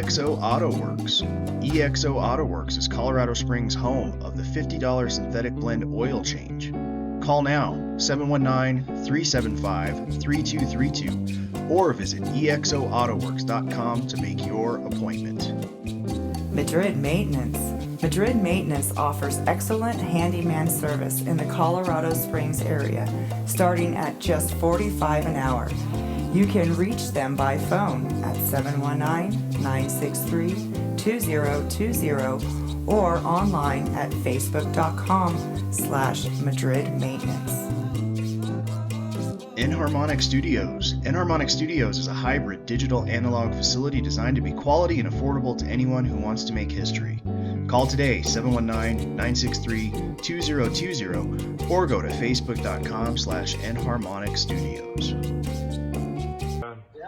EXO Auto Works. EXO Auto Works is Colorado Springs' home of the $50 synthetic blend oil change. Call now, 719-375-3232, or visit exoautoworks.com to make your appointment. Madrid Maintenance. Madrid Maintenance offers excellent handyman service in the Colorado Springs area, starting at just $45 an hour. You can reach them by phone at 719-963-2020 or online at facebook.com/Madrid Maintenance. Enharmonic Studios. Enharmonic Studios is a hybrid digital analog facility designed to be quality and affordable to anyone who wants to make history. Call today, 719-963-2020, or go to facebook.com/Enharmonic Studios.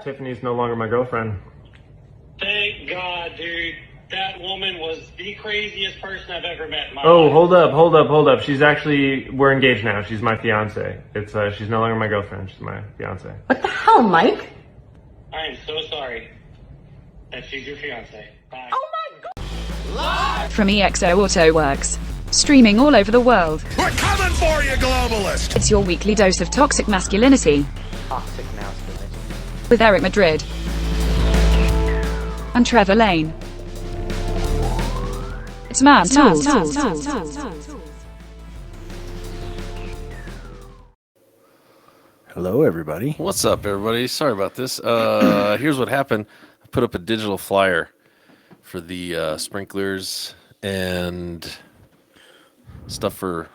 Tiffany's no longer my girlfriend. Thank God, dude. That woman was the craziest person I've ever met in my Oh, life. hold up. We're engaged now. She's my fiance. She's no longer my girlfriend. She's my fiance. What the hell, Mike? I am so sorry that she's your fiance. Bye. Oh my God! From EXO Auto Works. Streaming all over the world. We're coming for you, globalist! It's your weekly dose of toxic masculinity. Toxic masculinity. With Eric Madrid. And Trevor Lane. It's Man Tools. Hello, everybody. What's up, everybody? Sorry about this. Here's what happened. I put up a digital flyer for the sprinklers and stuff for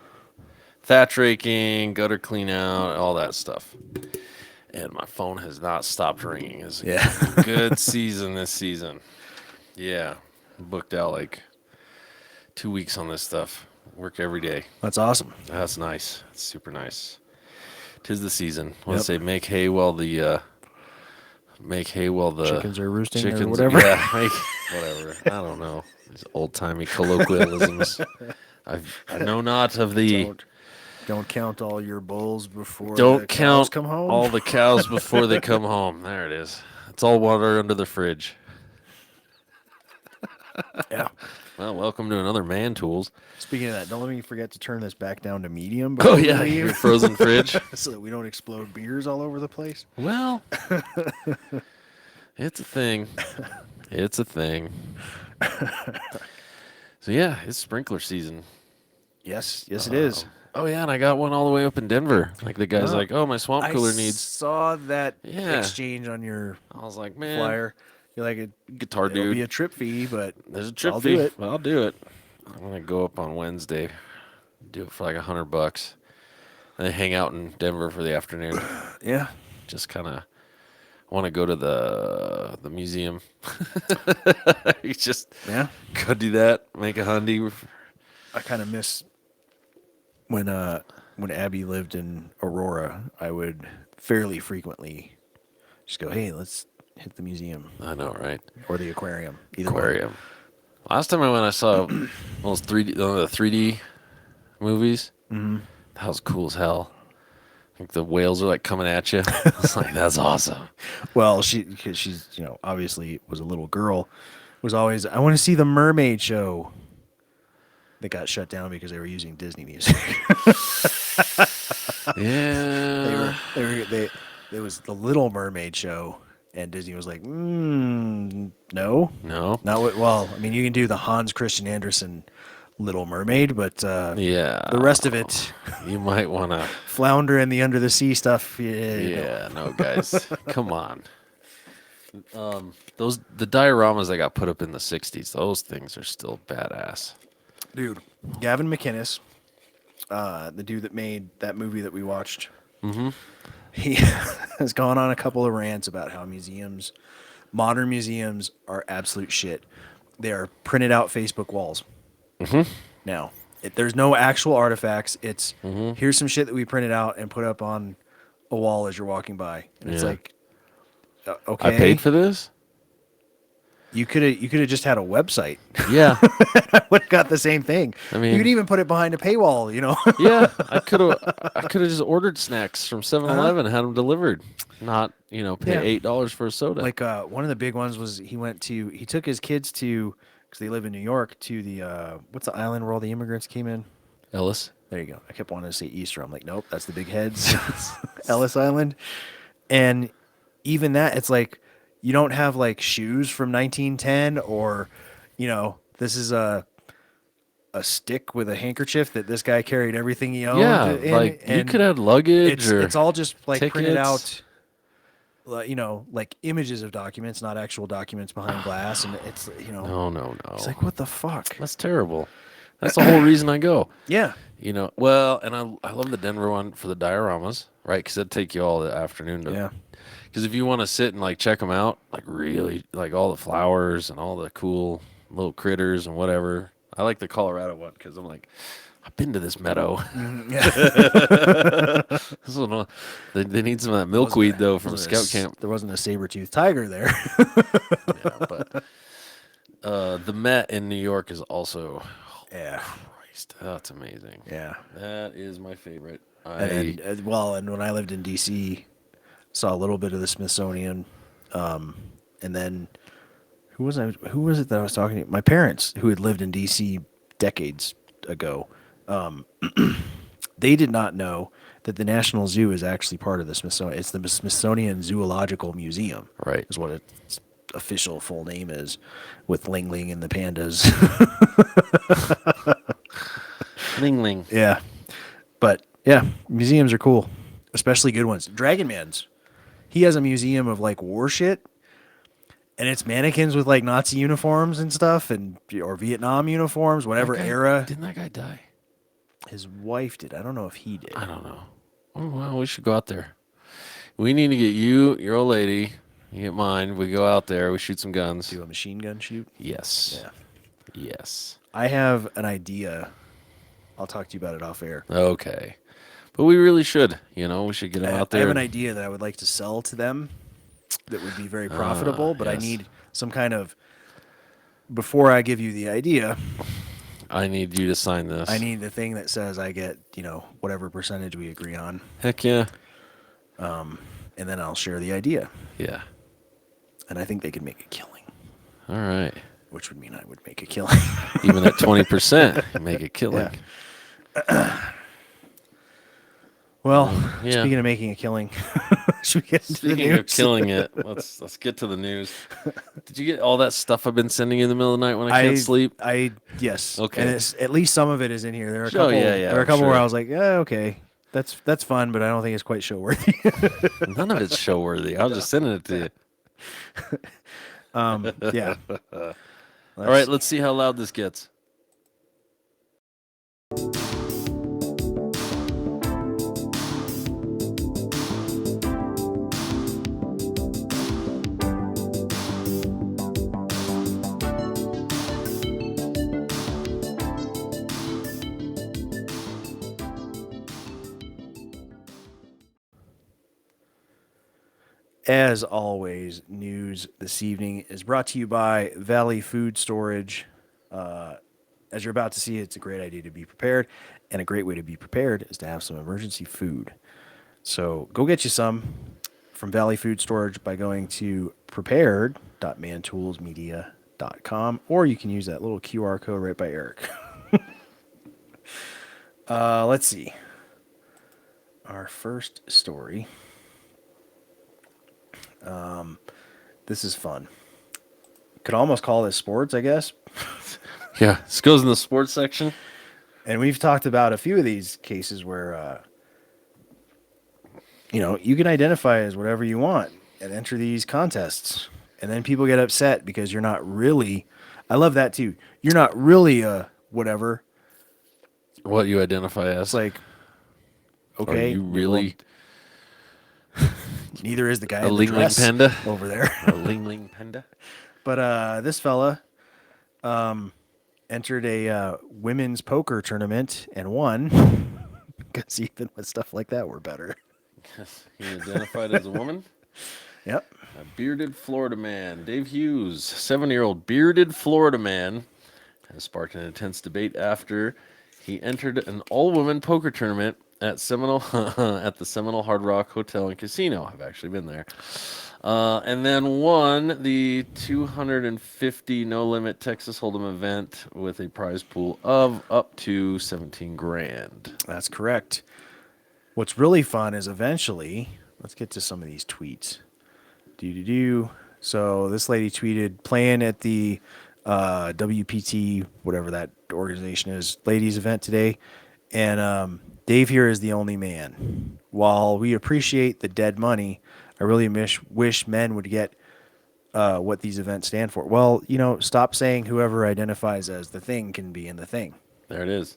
thatch raking, gutter clean out, all that stuff. And my phone has not stopped ringing. It's a good season this season. Yeah. Booked out like 2 weeks on this stuff. Work every day. That's awesome. That's nice. That's super nice. 'Tis the season. Let's say make hay while the chickens are roosting chickens, or whatever. Yeah, whatever. I don't know. These old-timey colloquialisms. I know not of the... Don't count all your bulls before Don't the count cows come home. all the cows before they come home. There it is. It's all water under the fridge. Yeah. Well, welcome to another Man Tools. Speaking of that, don't let me forget to turn this back down to medium. Oh, yeah, your frozen fridge. So that we don't explode beers all over the place. Well, it's a thing. It's a thing. So, yeah, it's sprinkler season. Yes, it is. Oh, yeah, and I got one all the way up in Denver. Like, the guy's like, my swamp cooler I needs... saw that exchange on your I was like, man... flyer. You're like, guitar dude. It'll be a trip fee, but there's a trip I'll fee. do it. I'll do it. I'm going to go up on Wednesday. Do it for like $100. And then hang out in Denver for the afternoon. Yeah. Just kind of want to go to the museum. You just go do that. Make a hundy. I kind of miss when Abby lived in Aurora. I would fairly frequently just go, hey, let's hit the museum. I know, right? Or the aquarium. Aquarium. Last time I went, I saw those 3D movies. Mm-hmm. That was cool as hell. Like the whales are like coming at you. I was like, that's awesome. Well, because she's obviously was a little girl, was always, I want to see the mermaid show. That got shut down because they were using Disney music. Yeah. There was the Little Mermaid show, and Disney was like, no. No. Not what, well, I mean, you can do the Hans Christian Andersen Little Mermaid, but the rest of it, you might want to flounder and the under the sea stuff. No, guys, come on. The dioramas that got put up in the 60s, those things are still badass. Dude, Gavin McInnes, the dude that made that movie that we watched, he has gone on a couple of rants about how modern museums are absolute shit. They are printed out Facebook walls. Now, there's no actual artifacts. It's here's some shit that we printed out and put up on a wall as you're walking by. And it's like, okay. I paid for this? You could have just had a website. Yeah. I would have got the same thing. I mean, you could even put it behind a paywall, Yeah, I could have just ordered snacks from 7-Eleven and had them delivered, not pay $8 for a soda. Like one of the big ones was he took his kids to, because they live in New York, to the what's the island where all the immigrants came in? Ellis. There you go. I kept wanting to say Easter. I'm like, nope, that's the Big Heads, Ellis Island. And even that, it's like you don't have like shoes from 1910, or this is a stick with a handkerchief that this guy carried everything he owned. Yeah, in, like you and could have luggage it's all just like printed tickets. out, like images of documents, not actual documents behind glass, and it's No. It's like, what the fuck? That's terrible. That's the whole reason I go. Yeah. Well, and I love the Denver one for the dioramas, right? Because it'd take you all the afternoon to. Yeah. Because if you want to sit and like check them out, like really, like all the flowers and all the cool little critters and whatever. I like the Colorado one because I'm like, I've been to this meadow. This one, they need some of that milkweed though from scout camp. There wasn't a saber-toothed tiger there. Yeah, but the Met in New York is also. Yeah. Christ, that's amazing. Yeah. That is my favorite. And when I lived in D.C., saw a little bit of the Smithsonian, and then who was it that I was talking to? My parents, who had lived in D.C. decades ago, they did not know that the National Zoo is actually part of the Smithsonian. It's the Smithsonian Zoological Museum, right? Is what its official full name is, with Ling Ling and the pandas. Ling Ling. Yeah, but yeah, museums are cool, especially good ones. Dragon Man's. He has a museum of like war shit, and it's mannequins with like Nazi uniforms and stuff, or Vietnam uniforms, whatever era. Didn't that guy die? His wife did. I don't know if he did. I don't know. Oh, well, we should go out there. We need to get you, your old lady, you get mine. We go out there. We shoot some guns. Do a machine gun shoot? Yes. Yeah. Yes. I have an idea. I'll talk to you about it off air. Okay. But we really should. We should get them out there. I have an idea that I would like to sell to them that would be very profitable, but yes. I need some kind of, before I give you the idea, I need you to sign this. I need the thing that says I get, whatever percentage we agree on. Heck yeah. And then I'll share the idea. Yeah. And I think they could make a killing. All right. Which would mean I would make a killing. Even at 20%, make a killing. Yeah. Well, yeah. Speaking of making a killing, should we get into the news? Speaking of killing it, let's get to the news. Did you get all that stuff I've been sending you in the middle of the night when I can't sleep? Yes. Okay. And at least some of it is in here. There are a couple. There are a couple where I was like, yeah, okay, that's fun, but I don't think it's quite show worthy. None of it's show worthy. I was just sending it to you. Yeah. All right, let's see how loud this gets. As always, news this evening is brought to you by Valley Food Storage. As you're about to see, it's a great idea to be prepared, and a great way to be prepared is to have some emergency food. So go get you some from Valley Food Storage by going to prepared.mantoolsmedia.com, or you can use that little QR code right by Eric. Let's see. Our first story. This is fun. Could almost call this sports, I guess. Yeah, this goes in the sports section. And we've talked about a few of these cases where, you can identify as whatever you want and enter these contests. And then people get upset because you're not really, I love that too. You're not really a whatever. What you identify as. It's like, okay. Are you really... Neither is the guy a in the Ling Ling dress Panda over there. A Ling Ling Panda. But this fella entered a women's poker tournament and won. Because even with stuff like that, we're better. He identified as a woman? Yep. A bearded Florida man, Dave Hughes, 7-year-old bearded Florida man, has sparked an intense debate after he entered an all-women poker tournament at the Seminole Hard Rock Hotel and Casino. I've actually been there. And then won the 250 no-limit Texas Hold'em event with a prize pool of up to 17 grand. That's correct. What's really fun is eventually, let's get to some of these tweets. So this lady tweeted, playing at the WPT, whatever that organization is, ladies event today. And Dave here is the only man. While we appreciate the dead money, I really wish men would get what these events stand for. Well, stop saying whoever identifies as the thing can be in the thing. There it is.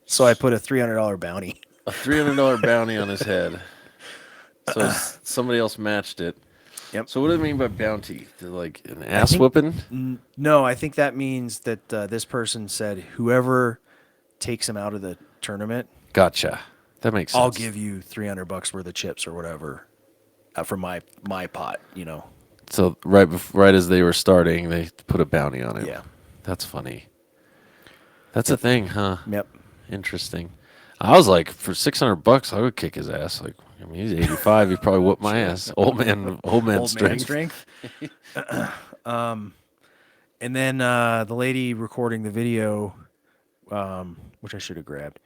So I put a $300 bounty. A $300 bounty on his head. So somebody else matched it. Yep. So what do they mean by bounty? Like an ass whooping? No, I think that means that this person said whoever takes him out of the tournament. Gotcha. That makes sense. I'll give you $300 worth of chips or whatever from my pot. So right as they were starting, they put a bounty on it. Yeah. That's funny. That's a thing, huh? Yep. Interesting. I was like, for $600, I would kick his ass. Like, I mean, he's 85. He probably whooped my ass. Old man strength. And then the lady recording the video, which I should have grabbed,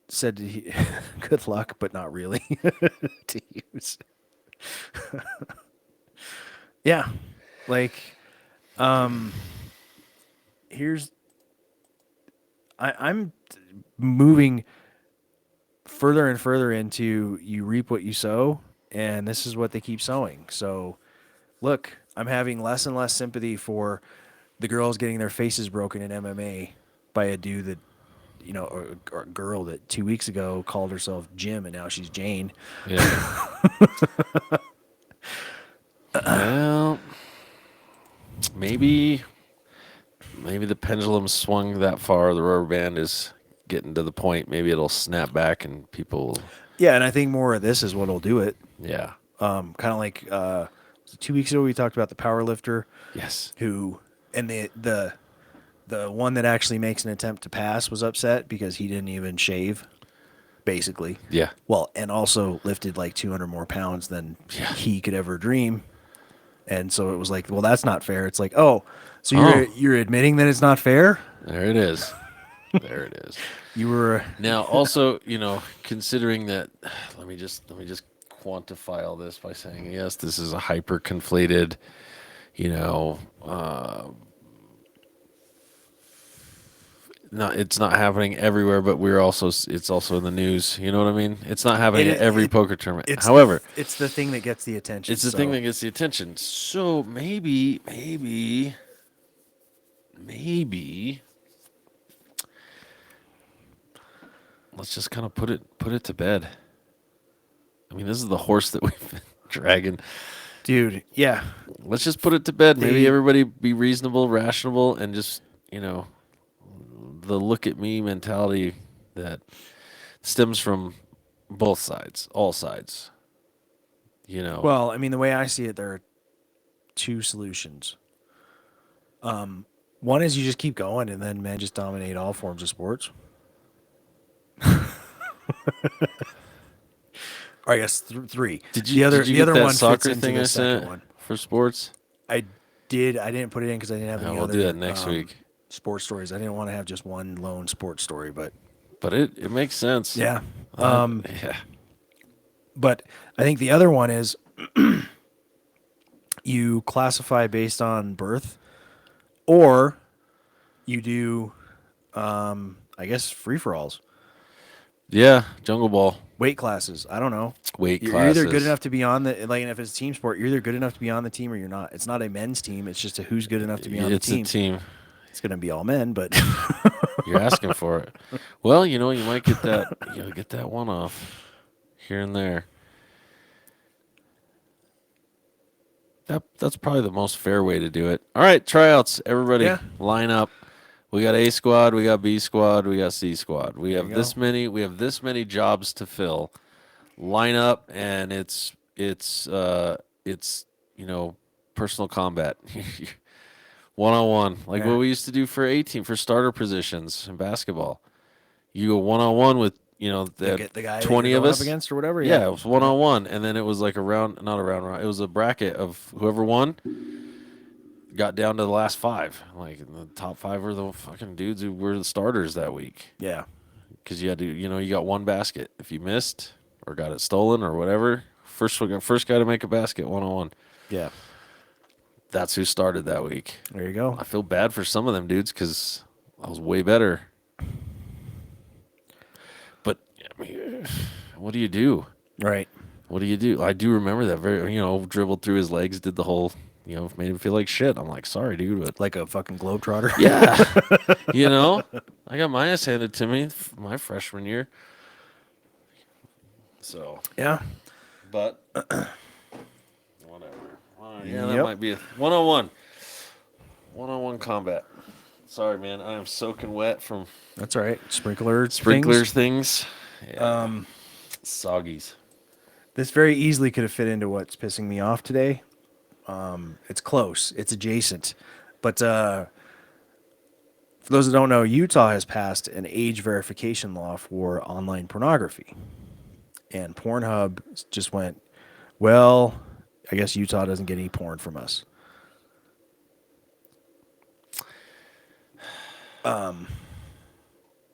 said, "Good luck, but not really." To use. Yeah, like, here's. I'm moving further and further into you reap what you sow, and this is what they keep sowing. So, look, I'm having less and less sympathy for the girls getting their faces broken in MMA by a dude that, or a girl that 2 weeks ago called herself Jim and now she's Jane. Yeah. Well, maybe the pendulum swung that far. The rubber band is getting to the point. Maybe it'll snap back and people. Yeah, and I think more of this is what'll do it. Yeah. Kind of like 2 weeks ago we talked about the power lifter. Yes. And the one that actually makes an attempt to pass was upset because he didn't even shave, basically. Yeah. Well, and also lifted like 200 more pounds than he could ever dream. And so it was like, well, that's not fair. It's like, oh, so you're admitting that it's not fair? There it is. There it is. You were now also, considering that, let me just quantify all this by saying, yes, this is a hyper conflated, it's not happening everywhere, but it's also in the news. You know what I mean? It's not happening at every poker tournament. However, it's the thing that gets the attention. It's the thing that gets the attention. So maybe let's just kind of put it to bed. I mean, this is the horse that we've been dragging. Dude, yeah. Let's just put it to bed. Maybe everybody be reasonable, rational, and just, the look at me mentality that stems from both sides, all sides. Well, I mean, the way I see it, there are two solutions. One is you just keep going and then men just dominate all forms of sports. Or I guess three. Did you get that one soccer thing I sent for sports? I did. I didn't put it in because I didn't have any we'll other. Do that next week. Sports stories. I didn't want to have just one lone sports story, but it makes sense. Yeah. Yeah. But I think the other one is you classify based on birth, or you do, I guess, free for alls. Yeah, jungle ball. Weight classes. I don't know. You're You're either good enough to be on the, like, if it's a team sport, you're either good enough to be on the team or you're not. It's not a men's team. It's just who's good enough to be on the team. It's a team. It's going to be all men, but you're asking for it. Well, you might get that. Get that one off here and there. That's probably the most fair way to do it. All right, tryouts. Everybody, line up. We got A squad, we got B squad, we got C squad. We have this many. We have this many jobs to fill. Line up, and it's It's personal combat, 1-on-1, like what we used to do for 18 for starter positions in basketball. You go 1-on-1 with The guy that 20 you're of going us up against or whatever. Yeah, it was 1-on-1, and then it was like not a round. It was a bracket of whoever won got down to the last 5. Like the top 5 were the fucking dudes who were the starters that week. Yeah. Because you had to, you got one basket. If you missed or got it stolen or whatever, first guy to make a basket 1-on-1. Yeah. That's who started that week. There you go. I feel bad for some of them dudes because I was way better. But I mean, what do you do? Right. What do you do? I do remember that dribbled through his legs, did the whole, made him feel like shit. I'm like, sorry, dude, but Like a fucking globetrotter. yeah, I got my ass handed to me my freshman year. So Yeah. but whatever. Yeah, that might be a 1-on-1 combat. Sorry, man, I am soaking wet from That's all right. Sprinklers things. Yeah. Soggies. This very easily could have fit into what's pissing me off today. It's close. It's adjacent. But for those that don't know, Utah has passed an age verification law for online pornography. And Pornhub just went, well, I guess Utah doesn't get any porn from us.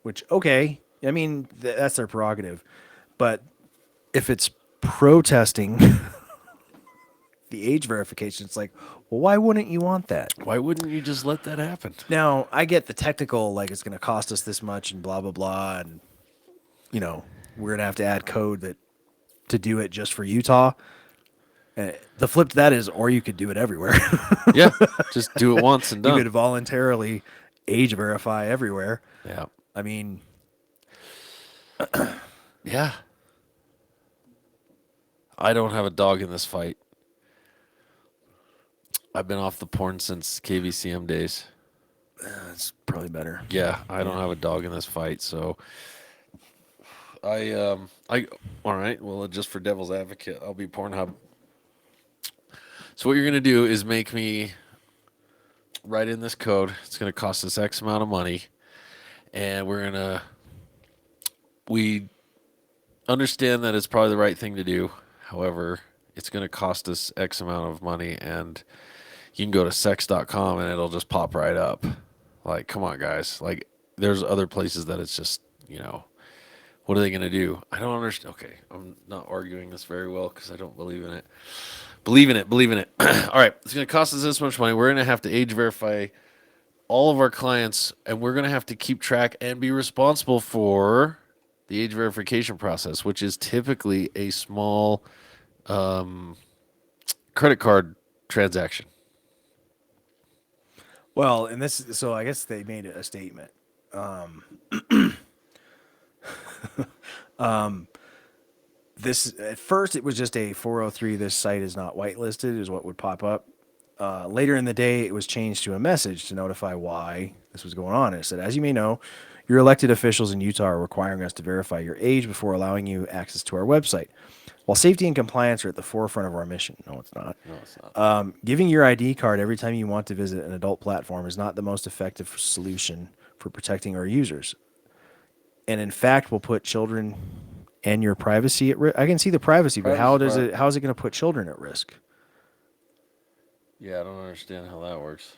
Which, okay, I mean, that's their prerogative. But if it's protesting the age verification, it's like, well, why wouldn't you want that? Why wouldn't you just let that happen? Now, I get the technical, like it's going to cost us this much and blah, blah, blah. And, we're going to have to add code to do it just for Utah. The flip to that is, or you could do it everywhere. Yeah, just do it once and done. You could voluntarily age verify everywhere. Yeah. I mean, yeah. I don't have a dog in this fight. I've been off the porn since KVCM days. it's probably better. Yeah, I don't have a dog in this fight, so all right, well, just for devil's advocate, I'll be Pornhub. So what you're going to do is make me write in this code. It's going to cost us X amount of money, and we understand that it's probably the right thing to do. However, it's going to cost us X amount of money, and you can go to sex.com and it'll just pop right up. Like, come on, guys. Like, there's other places that it's just, what are they going to do? I don't understand. Okay, I'm not arguing this very well because I don't believe in it. Believe in it. All right, it's going to cost us this much money. We're going to have to age verify all of our clients, and we're going to have to keep track and be responsible for the age verification process, which is typically a small credit card transaction. Well, so I guess they made a statement. This at first it was just a 403. This site is not whitelisted is what would pop up. Later in the day, it was changed to a message to notify why this was going on. And it said, as you may know, your elected officials in Utah are requiring us to verify your age before allowing you access to our website. While safety and compliance are at the forefront of our mission. No, it's not. No, it's not. Giving your ID card every time you want to visit an adult platform is not the most effective solution for protecting our users. And in fact, will put children and your privacy at risk. I can see the privacy, but how is it going to put children at risk? Yeah, I don't understand how that works.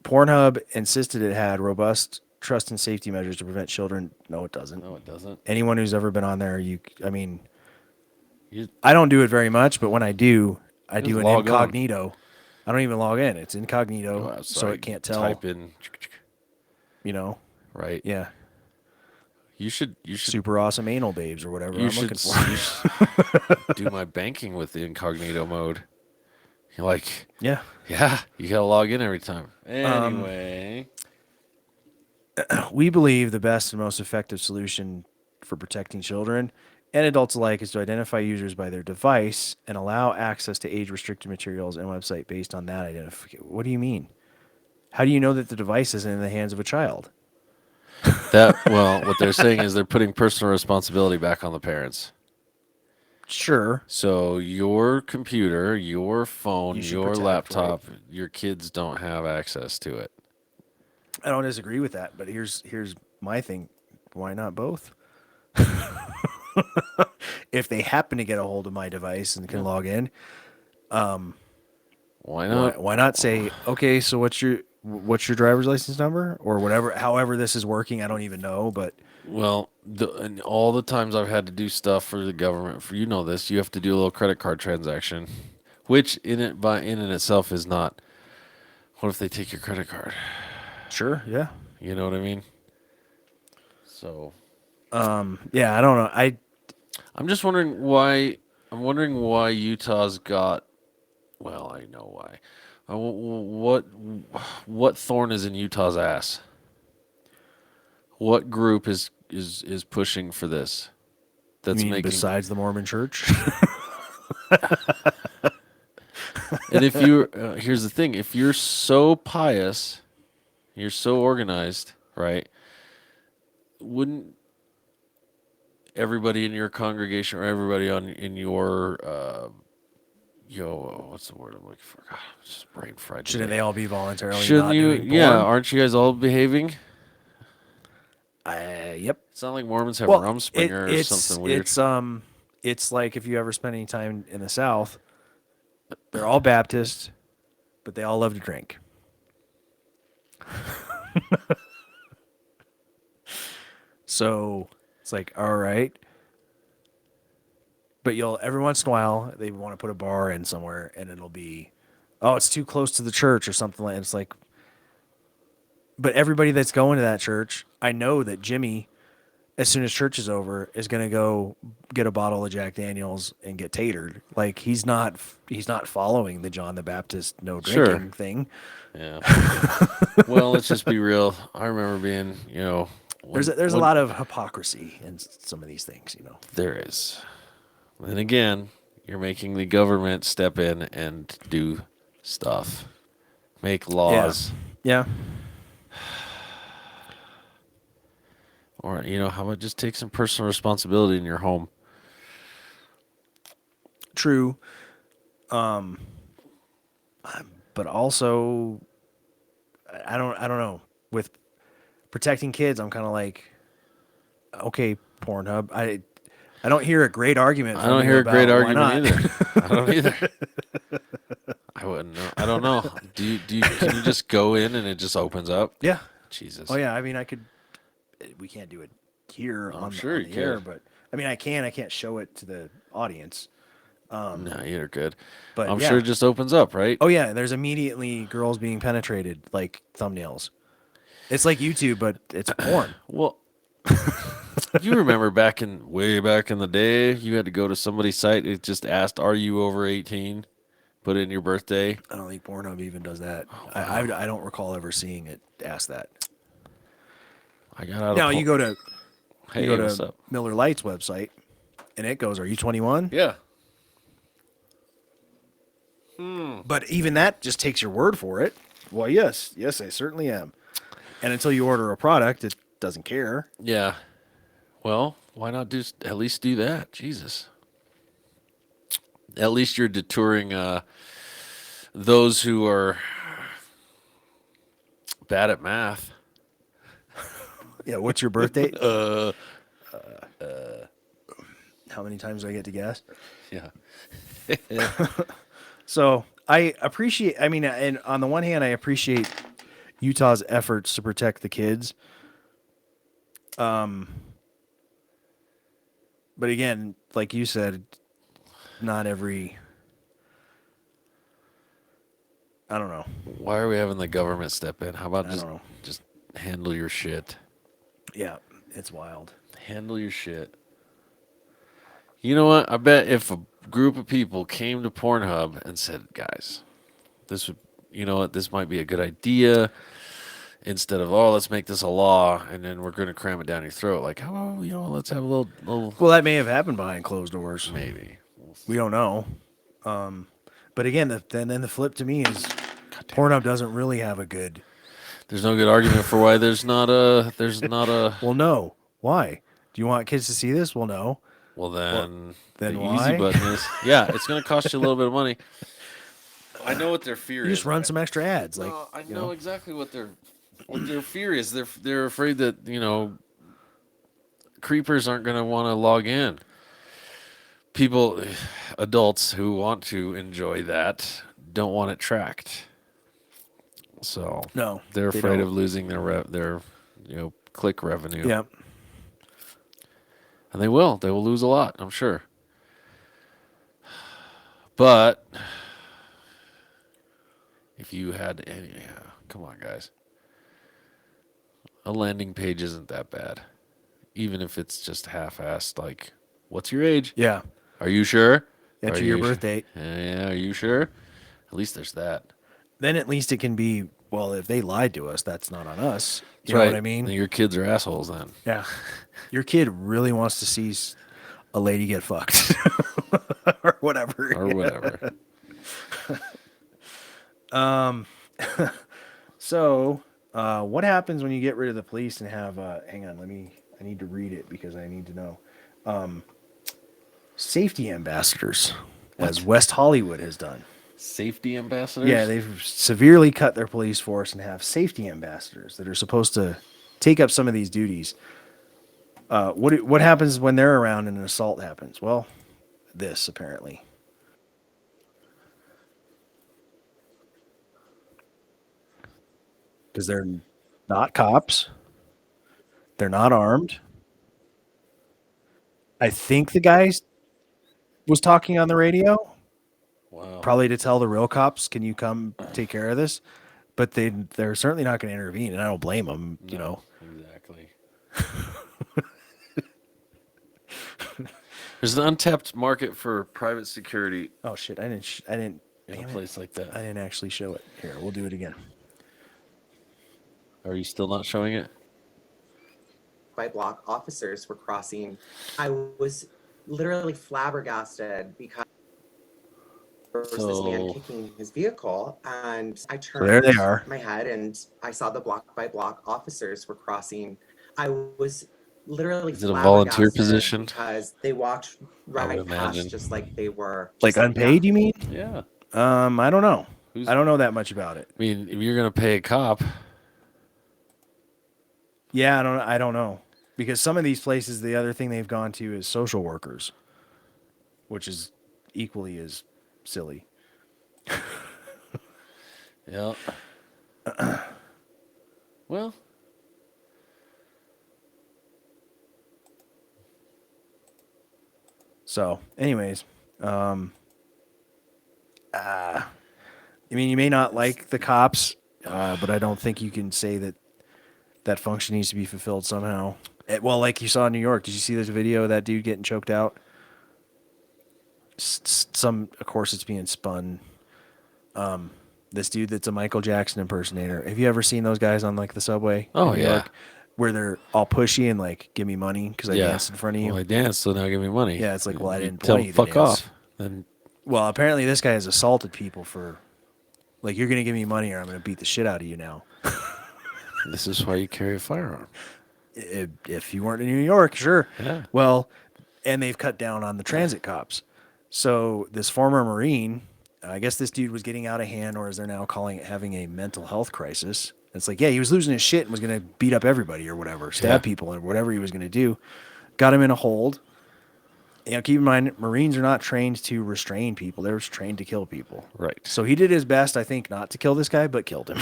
Pornhub insisted it had robust trust and safety measures to prevent children. No, it doesn't. No, it doesn't. Anyone who's ever been on there, I don't do it very much, but when I do, I do an incognito. I don't even log in. It's incognito, so it can't tell. Type in, right? Yeah. You should Super awesome anal babes or whatever I'm looking for. You should do my banking with the incognito mode. You're like, yeah, you gotta log in every time. Anyway, we believe the best and most effective solution for protecting children and adults alike is to identify users by their device and allow access to age-restricted materials and website based on that identification. What do you mean? How do you know that the device isn't in the hands of a child? What they're saying is they're putting personal responsibility back on the parents. Sure. So your computer, your phone, You should your protect, laptop, your kids don't have access to it. I don't disagree with that, but here's my thing. Why not both? If they happen to get a hold of my device and can log in, Why not? why not say, okay, so what's your driver's license number or whatever, however this is working, I don't even know, but Well, and all the times I've had to do stuff for the government, for you know this, you have to do a little credit card transaction, which in and itself is not. What if they take your credit card? sure, yeah. You know what I mean? So, Yeah, I don't know. I'm just wondering why. I'm wondering why Utah's got. Well, I know why. What thorn is in Utah's ass? What group is pushing for this? That's mean making. besides the Mormon Church. And if you here's the thing: if you're so pious, you're so organized, right? Wouldn't everybody in your congregation or everybody in your what's the word I'm looking for? God, I'm just brain fried. Shouldn't they all be voluntarily Shouldn't not you? doing Yeah, porn? aren't you guys all behaving? Yep. It's not like Mormons have Well, Rumspringer or something weird. It's like if you ever spend any time in the South, they're all Baptist, but they all love to drink. So it's like, all right. But you'll every once in a while they want to put a bar in somewhere and it'll be, oh, it's too close to the church or something like that. It's like, but everybody that's going to that church, I know that Jimmy, as soon as church is over, is going to go get a bottle of Jack Daniels and get tatered. Like he's not following the John the Baptist no drinking thing. Yeah. Well, let's just be real. I remember being, There's a lot of hypocrisy in some of these things, There is. And again, you're making the government step in and do stuff, make laws. Yeah. Or, how about just take some personal responsibility in your home? True. But also, I don't know. With protecting kids, I'm kind of like, okay, Pornhub. I don't hear a great argument. I don't hear a great argument either. I don't either. I wouldn't know. I don't know. Can you just go in and it just opens up? Yeah. Jesus. Oh yeah. I mean, we can't do it here on the air, but I mean, I can't show it to the audience. No, you're good. But I'm sure it just opens up, right? Oh yeah. There's immediately girls being penetrated, like thumbnails. It's like YouTube, but it's porn. Well, you remember way back in the day, you had to go to somebody's site. It just asked, "Are you over 18?" Put in your birthday. I don't think Pornhub even does that. Oh, wow. I don't recall ever seeing it ask that. I got out. Now you go to what's up? Miller Lite's website, and it goes, "Are you 21?" Yeah. But even that just takes your word for it. Well, yes, I certainly am. And until you order a product, it doesn't care. Yeah. Well, why not at least do that? Jesus. At least you're deterring those who are bad at math. Yeah, what's your birth date? How many times do I get to guess? Yeah. So I appreciate, and on the one hand, I appreciate Utah's efforts to protect the kids. But again, like you said, not every, I don't know. Why are we having the government step in? How about I don't know. just handle your shit? Yeah, it's wild. Handle your shit. You know what? I bet if a group of people came to Pornhub and said, guys, this might be a good idea. Instead of, let's make this a law and then we're going to cram it down your throat. Like, let's have a little. Well, that may have happened behind closed doors. Maybe. We don't know. But again, then the flip to me is Pornhub doesn't really have a good. There's no good argument for why there's not a. Well, no. Why? Do you want kids to see this? Well, no. Well, then then the why? easy button is it's going to cost you a little bit of money. I know what their fear You is. just run some extra ads. No, Like I you know exactly what their fear is. They're afraid that creepers aren't going to want to log in. People, adults who want to enjoy that don't want it tracked. So No, they're they afraid don't. of losing their click revenue. Yeah. And they will. They will lose a lot, I'm sure. But if you had any, come on, guys. A landing page isn't that bad. Even if it's just half-assed, like, what's your age? Yeah. Are you sure? Enter your birth date. Yeah, are you sure? At least there's that. Then at least it can be, well, if they lied to us, that's not on us. You That's know right. what I mean? Then your kids are assholes then. Yeah. Your kid really wants to see a lady get fucked. Or whatever. Or whatever. So, what happens when you get rid of the police and have, hang on, I need to read it because I need to know. Safety ambassadors, as West Hollywood has done. Safety ambassadors? Yeah, they've severely cut their police force and have safety ambassadors that are supposed to take up some of these duties. What happens when they're around and an assault happens? Well, this apparently. Because they're not cops. They're not armed. I think the guy was talking on the radio. Wow. Probably to tell the real cops, can you come take care of this? But they're certainly not going to intervene, and I don't blame them, you know. Exactly. There's an untapped market for private security. Oh shit! I didn't. In a place like that. I didn't actually show it. Here, we'll do it again. Are you still not showing it? By block officers were crossing. I was literally flabbergasted because there was this man kicking his vehicle, and I turned there they are. my head and I saw the block by block officers were crossing. I was literally Is it a volunteer flabbergasted position? because they walked right imagine. past just like they were Like unpaid, you mean? Yeah. I don't know. I don't know that much about it. I mean, if you're going to pay a cop. Yeah, I don't know. Because some of these places, the other thing they've gone to is social workers, which is equally as silly. Yeah. Well. So, anyways, I mean, you may not like the cops, but I don't think you can say that function needs to be fulfilled somehow. Well, like you saw in New York, did you see this video of that dude getting choked out? Of course, it's being spun. This dude that's a Michael Jackson impersonator. Have you ever seen those guys on like the subway? Oh, in New yeah. York, where they're all pushy and like, give me money because I danced in front of you. Well, I danced, so now give me money. Yeah, it's like, well, I didn't tell want them you to fuck dance. off. Then Well, apparently this guy has assaulted people for, like, you're going to give me money or I'm going to beat the shit out of you now. this is why you carry a firearm. If you weren't in New York, sure. Yeah. Well, and they've cut down on the transit cops. So this former Marine, I guess this dude was getting out of hand, or as they're now calling it, having a mental health crisis. It's like, yeah, he was losing his shit and was going to beat up everybody or whatever, stab people or whatever he was going to do. Got him in a hold. You know, keep in mind, Marines are not trained to restrain people. They're trained to kill people. Right. So he did his best, I think, not to kill this guy, but killed him.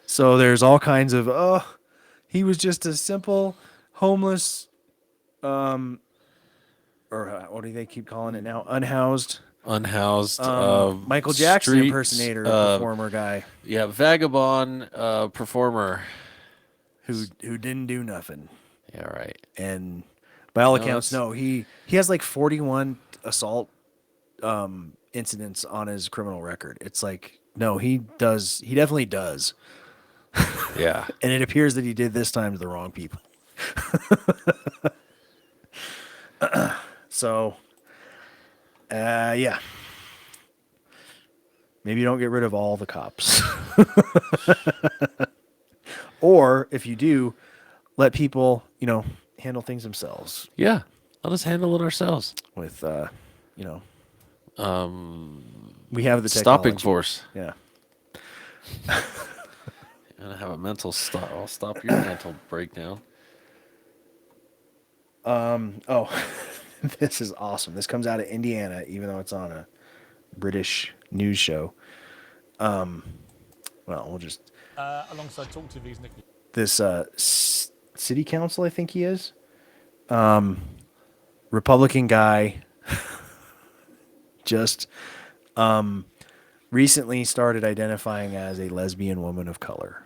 So there's all kinds of, he was just a simple homeless, or what do they keep calling it now? Unhoused. Michael Michael Jackson impersonator, performer guy. Yeah, vagabond performer. Who didn't do nothing. Yeah, right. And by all accounts, no, he has like 41 assault incidents on his criminal record. It's like, no, he definitely does. Yeah. And it appears that he did this time to the wrong people. So, yeah. Maybe don't get rid of all the cops. Or if you do, let people, handle things themselves Yeah, let us handle it ourselves. with, we have the technology. Stopping force. Yeah. And I have a mental stop. I'll stop your mental breakdown. Oh, this is awesome. This comes out of Indiana, even though it's on a British news show. Well, we'll just alongside Talk TV's Nick. This city council, I think he is, Republican guy, just recently started identifying as a lesbian woman of color,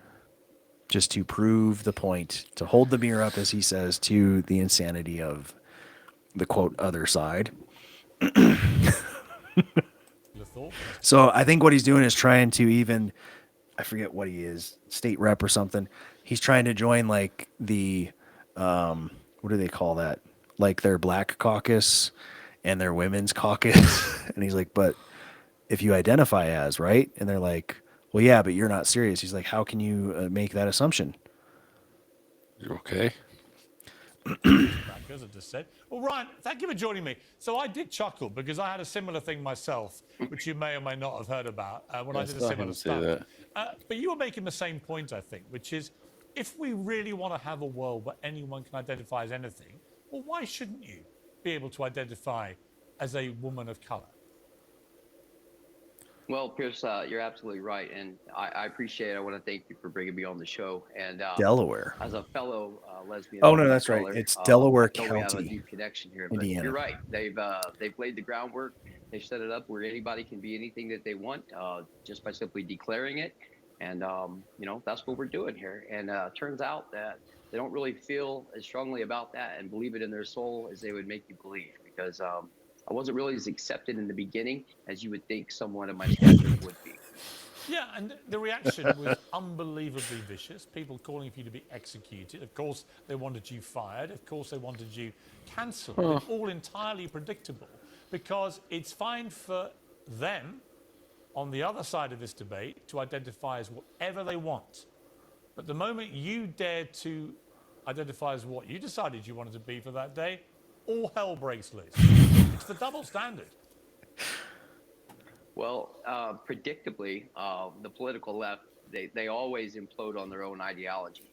just to prove the point, to hold the mirror up, as he says, to the insanity of the quote other side. So I think what he's doing is trying to even, I forget what he is, state rep or something. He's trying to join like the, what do they call that? Like their black caucus and their women's caucus. And he's like, but if you identify as, right? And they're like, well, yeah, but you're not serious. He's like, how can you make that assumption? You're okay. As I just said. Well, Ryan, thank you for joining me. So I did chuckle because I had a similar thing myself, which you may or may not have heard about when I did a similar stuff. But you were making the same point, I think, which is if we really want to have a world where anyone can identify as anything, well, why shouldn't you be able to identify as a woman of color? Well, Pierce, you're absolutely right, and I appreciate it. I want to thank you for bringing me on the show. And Delaware, as a fellow lesbian. Oh no, that's right. It's Delaware County. We have a County, deep connection here. Indiana. But you're right. They've laid the groundwork. They've set it up where anybody can be anything that they want, just by simply declaring it. And that's what we're doing here. And turns out that they don't really feel as strongly about that and believe it in their soul as they would make you believe, because I wasn't really as accepted in the beginning as you would think someone of my stature would be. Yeah, and the reaction was unbelievably vicious. People calling for you to be executed. Of course, they wanted you fired. Of course, they wanted you cancelled. It's all entirely predictable, because it's fine for them on the other side of this debate to identify as whatever they want. But the moment you dared to identify as what you decided you wanted to be for that day, all hell breaks loose. It's the double standard. Well, predictably, the political left, they always implode on their own ideology.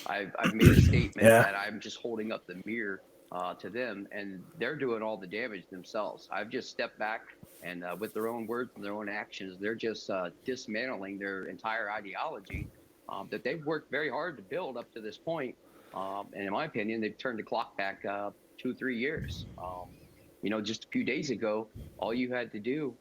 I've made a statement that I'm just holding up the mirror to them, and they're doing all the damage themselves. I've just stepped back, and with their own words and their own actions, they're just dismantling their entire ideology that they've worked very hard to build up to this point. And in my opinion, they've turned the clock back 2 or 3 years. Just a few days ago, all you had to do,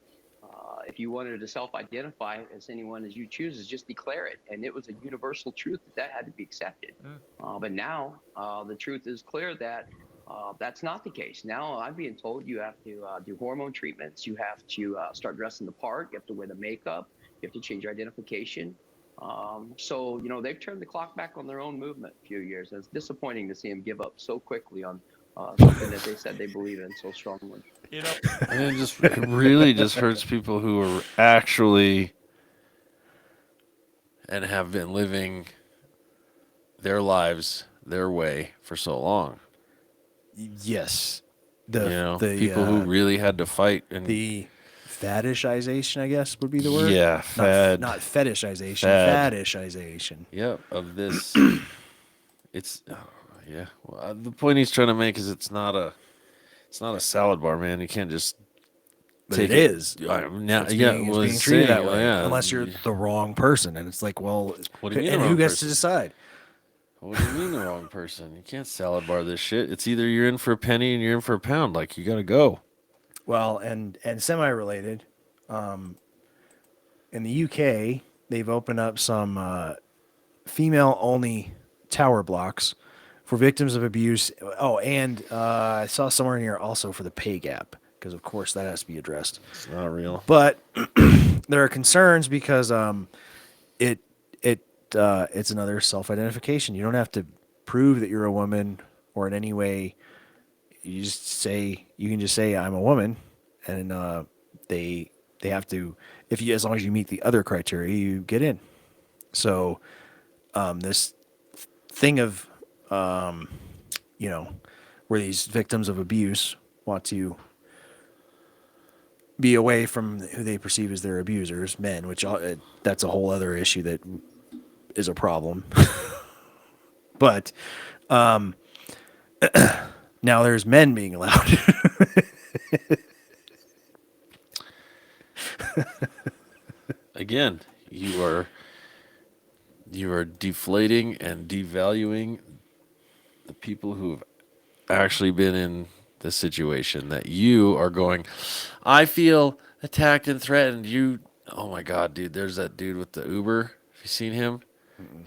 if you wanted to self-identify as anyone as you choose, is just declare it. And it was a universal truth that had to be accepted. But now the truth is clear that that's not the case. Now I'm being told you have to do hormone treatments. You have to start dressing the part. You have to wear the makeup. You have to change your identification. So they've turned the clock back on their own movement a few years. And it's disappointing to see them give up so quickly on something that they said they believe in so strongly. And it really just hurts people who are actually and have been living their lives their way for so long. Yes. The people who really had to fight, and the fetishization, I guess, would be the word. Yeah, not fetishization, fetishization. Yep, of this. It's Well, the point he's trying to make is it's not a salad bar, man. You can't just. But it is. It's being treated that way, unless you're the wrong person, and it's like, well, what do you mean? And who gets to decide? What do you mean the wrong person? You can't salad bar this shit. It's either you're in for a penny and you're in for a pound. Like, you got to go. Well, and semi-related, in the UK, they've opened up some female-only tower blocks for victims of abuse. Oh, and I saw somewhere in here also for the pay gap, because of course that has to be addressed. It's not real. But there are concerns because it's another self-identification. You don't have to prove that you're a woman or in any way. You can just say I'm a woman, and they have to, as long as you meet the other criteria, you get in. So this thing of you know, where these victims of abuse want to be away from who they perceive as their abusers, men, which that's a whole other issue that is a problem. But now there's men being allowed. Again, you are deflating and devaluing the people who have actually been in the situation that you are going, I feel attacked and threatened. Oh my God, dude, there's that dude with the Uber. Have you seen him?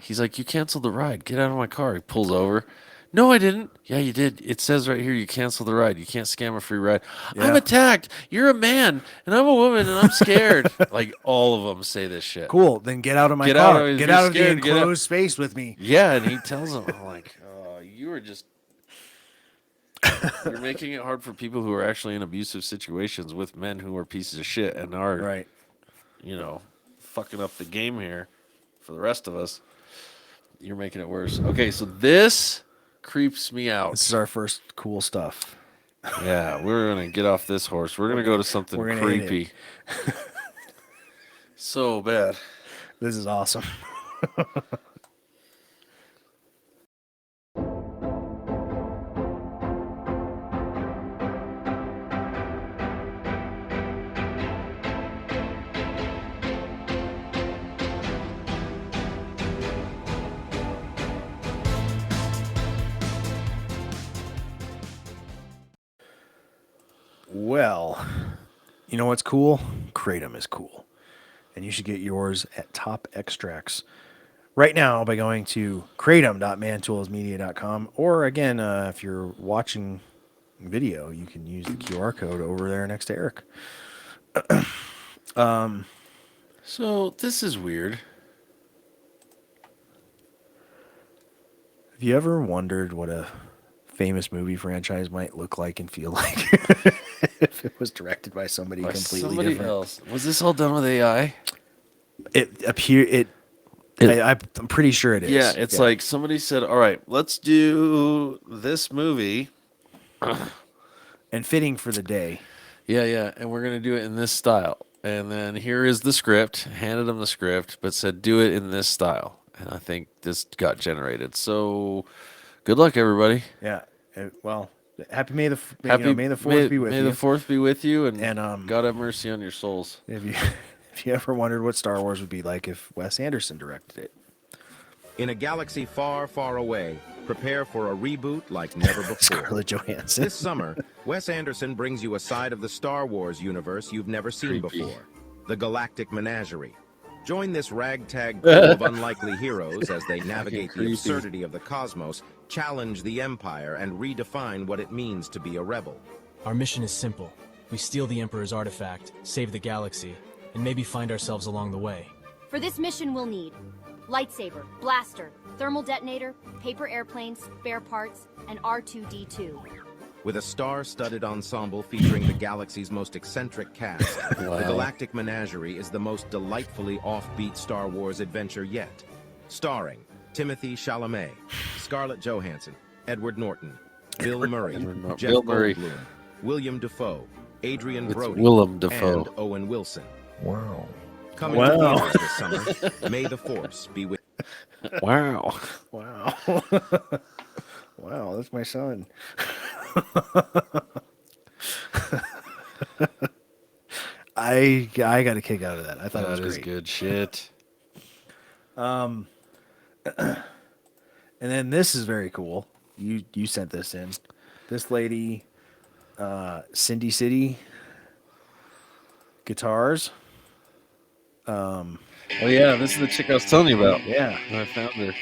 He's like, you canceled the ride. Get out of my car. He pulls over. No, I didn't. Yeah, you did. It says right here you canceled the ride. You can't scam a free ride. Yeah. I'm attacked. You're a man, and I'm a woman, and I'm scared. Like, all of them say this shit. Cool. Then get out of my car. Get out of the enclosed space with me. Yeah, and he tells them, I'm like, you are just... You're making it hard for people who are actually in abusive situations with men who are pieces of shit and are, right, fucking up the game here for the rest of us. You're making it worse. Okay, so this creeps me out. This is our first cool stuff. Yeah, we're going to get off this horse. We're going to go to something creepy. So bad. This is awesome. Well, you know what's cool? KRATOM is cool. And you should get yours at Top Extracts right now by going to kratom.mantoolsmedia.com. Or again, if you're watching video, you can use the QR code over there next to Eric. So this is weird. Have you ever wondered what a famous movie franchise might look like and feel like if it was directed by somebody completely different else? Was this all done with AI? I'm pretty sure it is. Yeah, it's like somebody said, all right, let's do this movie. And fitting for the day. Yeah, and we're going to do it in this style. And then here is the script, handed them the script, but said do it in this style. And I think this got generated. So good luck, everybody. Yeah. Well, May the 4th be with you. May the 4th be with you, and God have mercy on your souls. If you ever wondered what Star Wars would be like if Wes Anderson directed it. In a galaxy far, far away, prepare for a reboot like never before. Scarlett Johansson. This summer, Wes Anderson brings you a side of the Star Wars universe you've never seen before. The Galactic Menagerie. Join this ragtag crew of unlikely heroes as they navigate the absurdity of the cosmos, challenge the Empire, and redefine what it means to be a rebel. Our mission is simple. We steal the Emperor's artifact, save the galaxy, and maybe find ourselves along the way. For this mission, we'll need lightsaber, blaster, thermal detonator, paper airplanes, spare parts, and R2-D2. With a star-studded ensemble featuring the galaxy's most eccentric cast, The Galactic Menagerie is the most delightfully offbeat Star Wars adventure yet. Starring Timothée Chalamet, Scarlett Johansson, Edward Norton, Bill Murray, Jeff Goldblum, William Dafoe, Adrian Brody, and Owen Wilson. Wow. Coming to theaters this summer, may the Force be with you. Wow. Wow, that's my son. I got a kick out of that. I thought it was great. Good shit. And then this is very cool. You sent this in. This lady, Cindy City Guitars. Oh yeah, this is the chick I was telling you about. Yeah, I found her.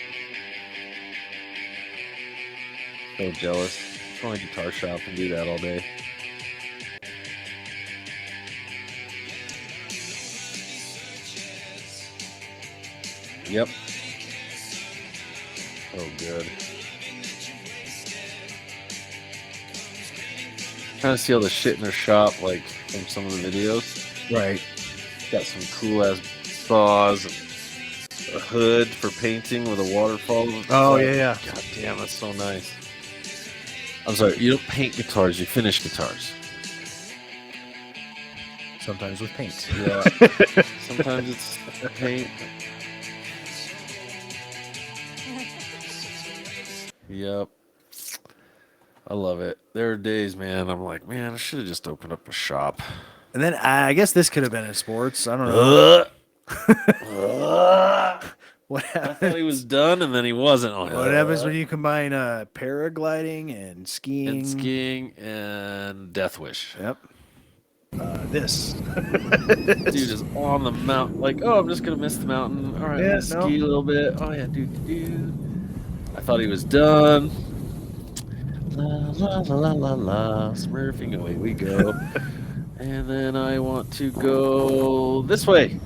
So jealous. I want a guitar shop and do that all day. Yep. Oh, good. Trying to see all the shit in her shop, like from some of the videos. Right. Got some cool ass saws and a hood for painting with a waterfall. Oh, yeah. God damn, that's so nice. I'm sorry, you don't paint guitars, you finish guitars. Sometimes with paint. Yeah. Sometimes it's paint. Yep. I love it. There are days, man, I'm like, man, I should have just opened up a shop. And then I guess this could have been in sports. I don't know. What happened? I thought he was done, and then he wasn't. What happens when you combine paragliding and skiing? And Death Wish. Yep. This. Dude is on the mountain. Like, oh, I'm just going to miss the mountain. All right, Yeah, ski a little bit. Oh, yeah, dude. I thought he was done. La, la, la, la, la, la. Smurfing away we go. And then I want to go this way.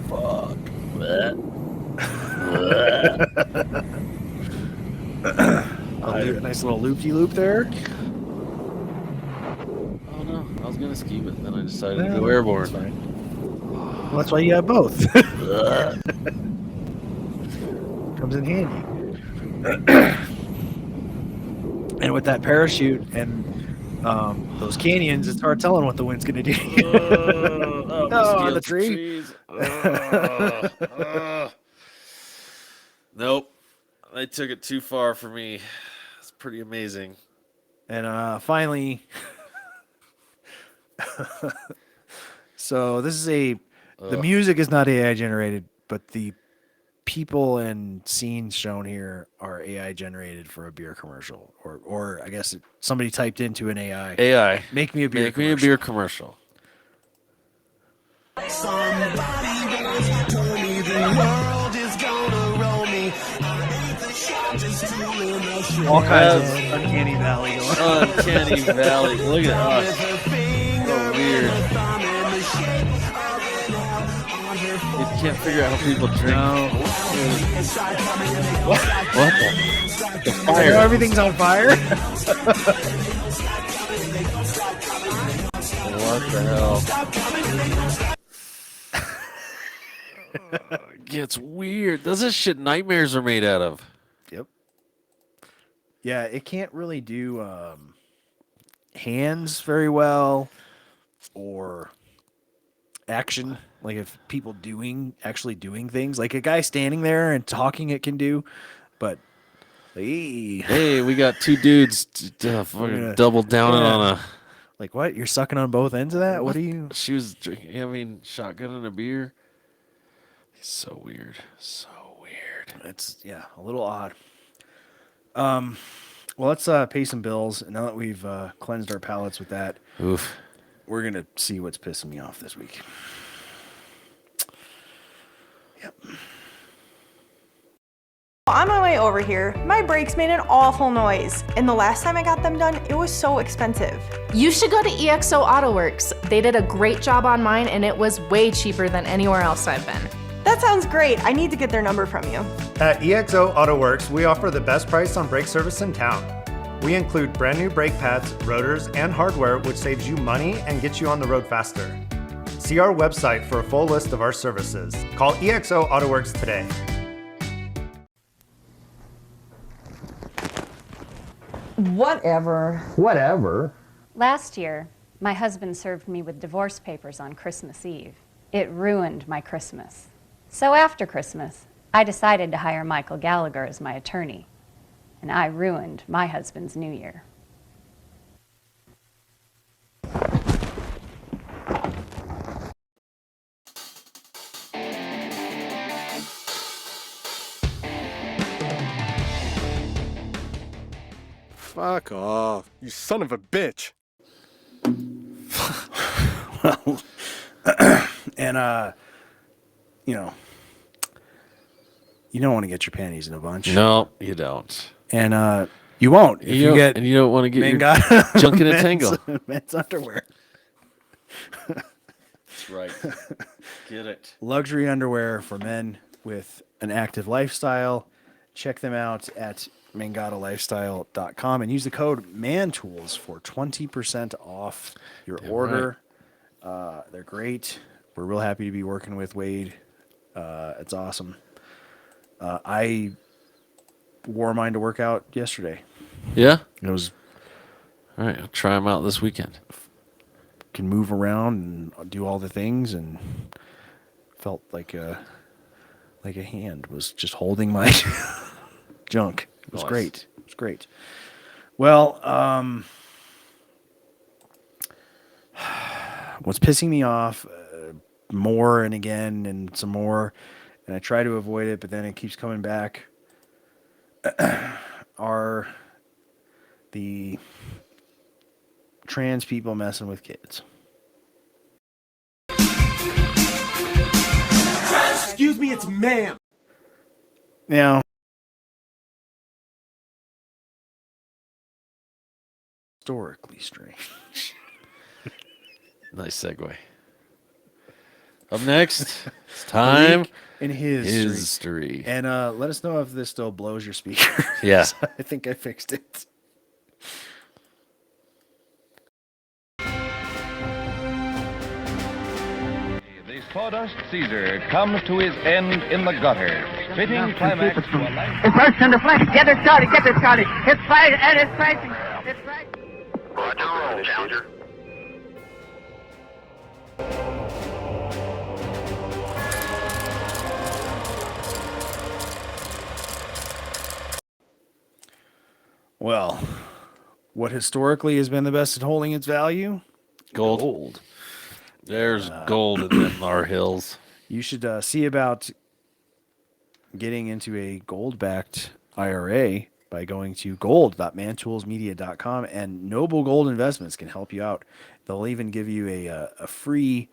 Fuck. A nice little loop-de-loop there. Oh no, I was gonna ski, but then I decided to go airborne. That's fine. Well, that's why you have both. Comes in handy. And with that parachute and those canyons, it's hard telling what the wind's gonna do. On the tree. Nope, they took it too far for me. It's pretty amazing. And finally, so this is the music is not AI generated, but the people and scenes shown here are AI generated for a beer commercial, or I guess somebody typed into an AI. Make me a beer. Make me a beer commercial. Somebody once told me the world is gonna roll me. All kinds of uncanny valley going on. Uncanny valley. Look at us. So weird. You can't figure out how people drink. No. What the fire? Everything's on fire. What the hell? Gets weird. Those are shit nightmares are made out of. Yep. Yeah, it can't really do hands very well or action. Like if people actually doing things, like a guy standing there and talking, it can do. But hey, we got two dudes fucking double downing on a. Like what? You're sucking on both ends of that? What are you? She was drinking. I mean, shotgun and a beer. So weird. So weird. It's a little odd. Well, let's pay some bills. And now that we've cleansed our palates with that, we're gonna see what's pissing me off this week. Yep. On my way over here, my brakes made an awful noise, and the last time I got them done, it was so expensive. You should go to EXO AutoWorks. They did a great job on mine, and it was way cheaper than anywhere else I've been. That sounds great. I need to get their number from you. At EXO AutoWorks, we offer the best price on brake service in town. We include brand new brake pads, rotors, and hardware, which saves you money and gets you on the road faster. See our website for a full list of our services. Call EXO AutoWorks today. Whatever. Last year, my husband served me with divorce papers on Christmas Eve. It ruined my Christmas. So after Christmas, I decided to hire Michael Gallagher as my attorney. And I ruined my husband's New Year. Fuck off, you son of a bitch. Well, and you don't want to get your panties in a bunch. No, you don't. And you won't if you get. And you don't want to get MÅngata your junk in a tangle. Men's underwear. That's right. Get it. Luxury underwear for men with an active lifestyle. Check them out at MångataLifestyle.com and use the code MANTOOLS for 20% off your order. They're great. We're real happy to be working with Wade It's awesome. I wore mine to work out yesterday. Yeah? It was... All right, I'll try them out this weekend. Can move around and do all the things, and felt like a hand was just holding my junk. It was great. It was great. Well, what's pissing me off more and again and some more, and I try to avoid it, but then it keeps coming back, are the trans people messing with kids. Excuse me, it's ma'am. Now, historically strange. Nice segue. Up next, it's time in his history. And let us know if this still blows your speaker. Yeah. I think I fixed it. The sawdust Caesar comes to his end in the gutter, fitting climax to a life. It bursts into flames. Get it started. Get it started. It's fighting and it's fighting. It's fighting. Roger, roll, Challenger. Well, what historically has been the best at holding its value? Gold. There's gold in them, our hills. You should see about getting into a gold-backed IRA by going to gold.mantoolsmedia.com, and Noble Gold Investments can help you out. They'll even give you a free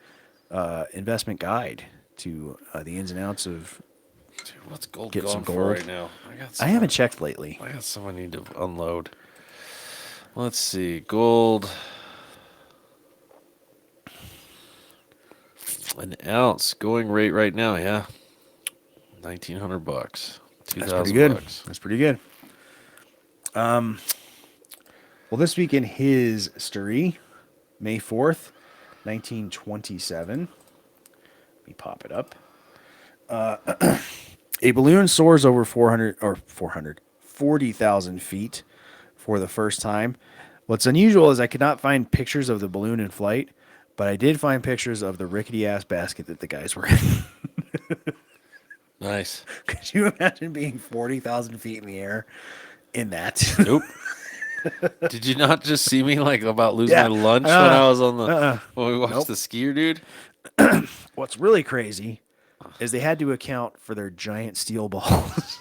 investment guide to the ins and outs of. Dude, what's gold get going some for gold right now? I haven't checked lately. I got some I need to unload. Let's see. Gold. An ounce going rate right now, yeah. $1,900. That's pretty good. $2,000. That's pretty good. Well, this week in his story, May 4th, 1927. Let me pop it up. A balloon soars over 40,000 feet for the first time. What's unusual is I could not find pictures of the balloon in flight, but I did find pictures of the rickety-ass basket that the guys were in. Nice. Could you imagine being 40,000 feet in the air in that? Nope. Did you not just see me like about losing my lunch when I was on the when we watched the skier dude? What's really crazy is they had to account for their giant steel balls.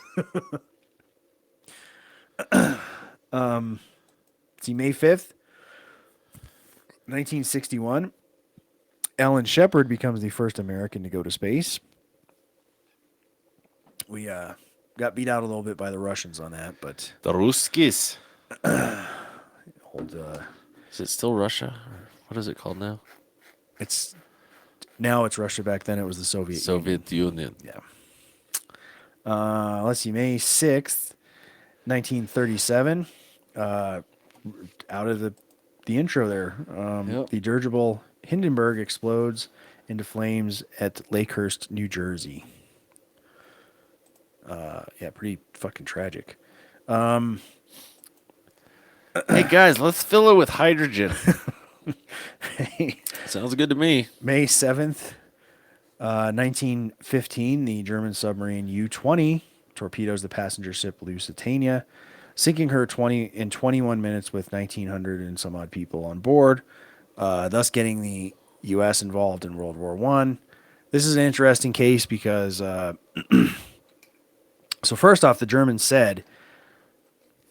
See, May 5th, 1961, Alan Shepard becomes the first American to go to space. We got beat out a little bit by the Russians on that, but the Ruskies. Hold, is it still Russia? Or what is it called now? Now it's Russia. Back then it was the Soviet Union. Yeah. Let's see, May 6th, 1937. Out of the intro there, the dirigible Hindenburg explodes into flames at Lakehurst, New Jersey. Yeah, pretty fucking tragic. Hey guys, let's fill it with hydrogen. Sounds good to me. May 7th, 1915, the German submarine U-20 torpedoes the passenger ship Lusitania, sinking her in 21 minutes with 1,900 and some odd people on board, thus getting the U.S. involved in World War I. This is an interesting case because, so first off, the Germans said,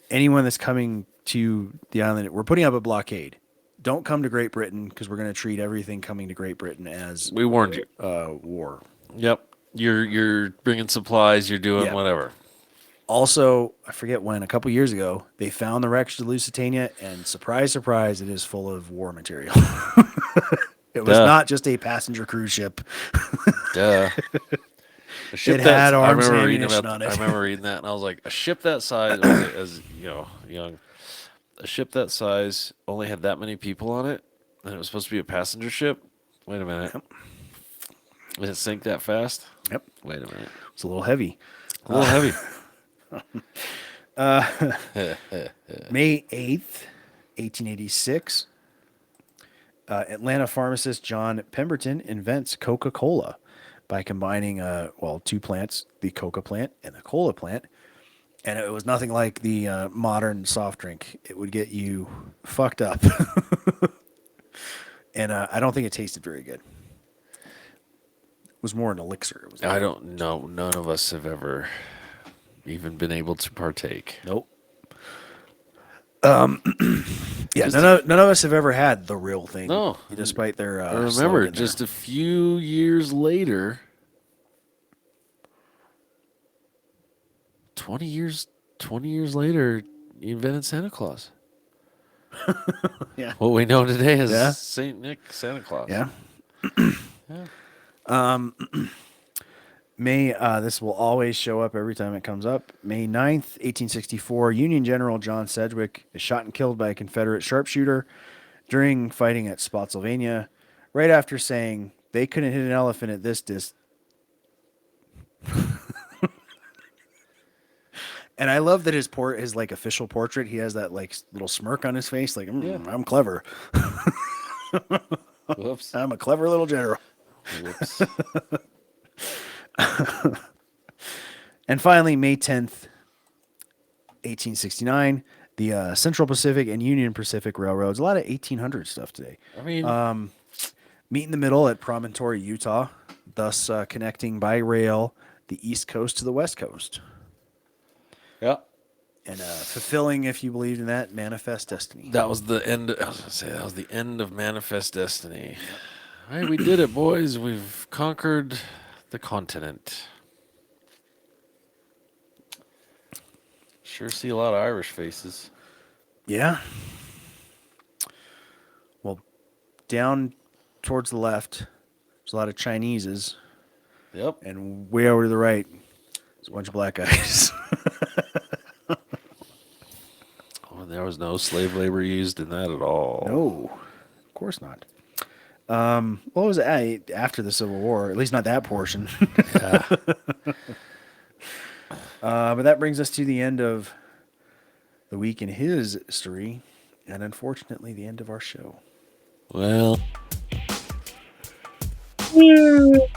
anyone that's coming to the island, we're putting up a blockade. Don't come to Great Britain because we're going to treat everything coming to Great Britain as we warned you. War. Yep, you're bringing supplies. You're doing whatever. Also, I forget when, a couple years ago, they found the wreckage of Lusitania, and surprise, surprise, it is full of war material. It was not just a passenger cruise ship. Duh. A ship it had arms and ammunition on it. I remember reading that, and I was like, a ship that size, as you know, young, a ship that size only had that many people on it, and it was supposed to be a passenger ship. Wait a minute. Did it sink that fast? Yep. Wait a minute. It's a little heavy. A little heavy. May 8th, 1886, Atlanta pharmacist John Pemberton invents Coca-Cola by combining, two plants, the coca plant and the cola plant. And it was nothing like the modern soft drink. It would get you fucked up. And I don't think it tasted very good. It was more an elixir. It was I don't know. None of us have ever even been able to partake. Nope. None of us have ever had the real thing. No. Despite their I remember slogan just there. a few years later, 20 years later, he invented Santa Claus. Yeah. What we know today is Yeah. Saint Nick, Santa Claus. Yeah. Yeah. May, this will always show up every time it comes up. May 9th, 1864, Union General John Sedgwick is shot and killed by a Confederate sharpshooter during fighting at Spotsylvania, right after saying they couldn't hit an elephant at this distance. And I love that his like official portrait, he has that like little smirk on his face, like I'm clever. Whoops. I'm a clever little general. Whoops. And finally, May 10th, 1869, the Central Pacific and Union Pacific Railroads. A lot of 1800 stuff today. I mean, meet in the middle at Promontory, Utah, thus connecting by rail the East Coast to the West Coast. Yeah. And fulfilling, if you believed in that, manifest destiny. That was the end. I was going to say that was the end of Manifest Destiny. All right, we did it, boys. We've conquered the continent. Sure see a lot of Irish faces. Yeah. Well, down towards the left, there's a lot of Chineses. Yep. And way over to the right, there's a bunch of black guys. Oh, there was no slave labor used in that at all. No, of course not. What was it after the Civil War? At least not that portion. Yeah. But that brings us to the end of the week in history, and unfortunately, the end of our show. Well. We're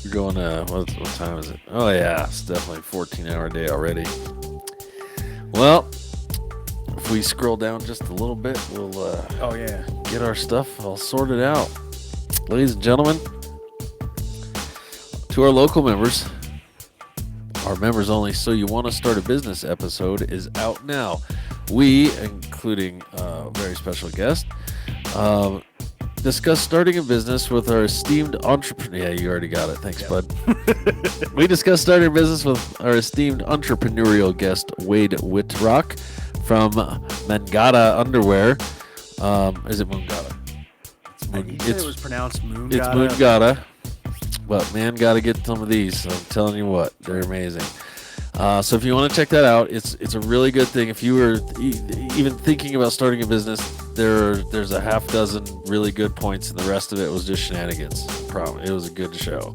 going what time is it? Oh yeah, it's definitely a 14-hour day already. Well, if we scroll down just a little bit, we'll get our stuff all sorted out. Ladies and gentlemen, to our local members, our members only So You Want to Start a Business episode is out now. We, including a very special guest, discuss starting a business with our esteemed entrepreneur. Yeah, you already got it. Thanks, bud. We discuss starting a business with our esteemed entrepreneurial guest, Wade Whitrock from MÅngata Underwear. Is it MÓngata? It was pronounced MÓngata. It's MÓngata. But man, got to get some of these. I'm telling you what, they're amazing. So if you want to check that out, it's a really good thing. If you were even thinking about starting a business, there's a half dozen really good points, and the rest of it was just shenanigans. It was a good show.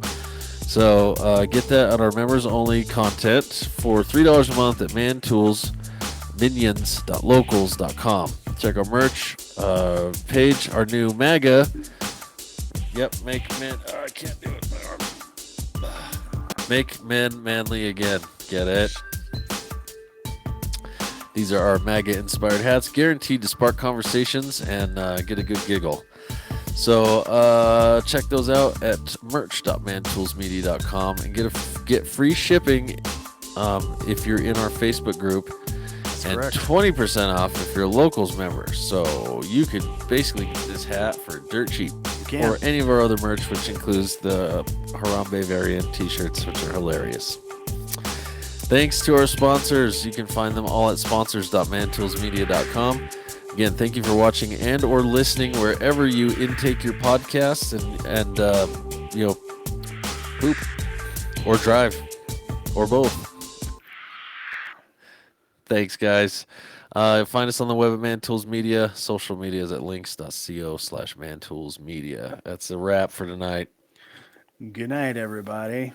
So get that on our members only content for $3 a month at mantoolsminions.locals.com. Check our merch page, our new MAGA. Yep, make men. I can't do it. My arm. Make men manly again. Get it? These are our MAGA-inspired hats, guaranteed to spark conversations and get a good giggle. So check those out at merch.mantoolsmedia.com and get free shipping if you're in our Facebook group. And correct. 20% off if you're a locals member. So you could basically get this hat for dirt cheap. can. Or any of our other merch, which includes the Harambe variant t-shirts, which are hilarious. Thanks to our sponsors. You can find them all at sponsors.mantoolsmedia.com. Again, thank you for watching and or listening wherever you intake your podcasts and poop or drive or both. Thanks, guys. Find us on the web at Man Tools Media. Social media is at links.co/mantoolsmedia. That's a wrap for tonight. Good night, everybody.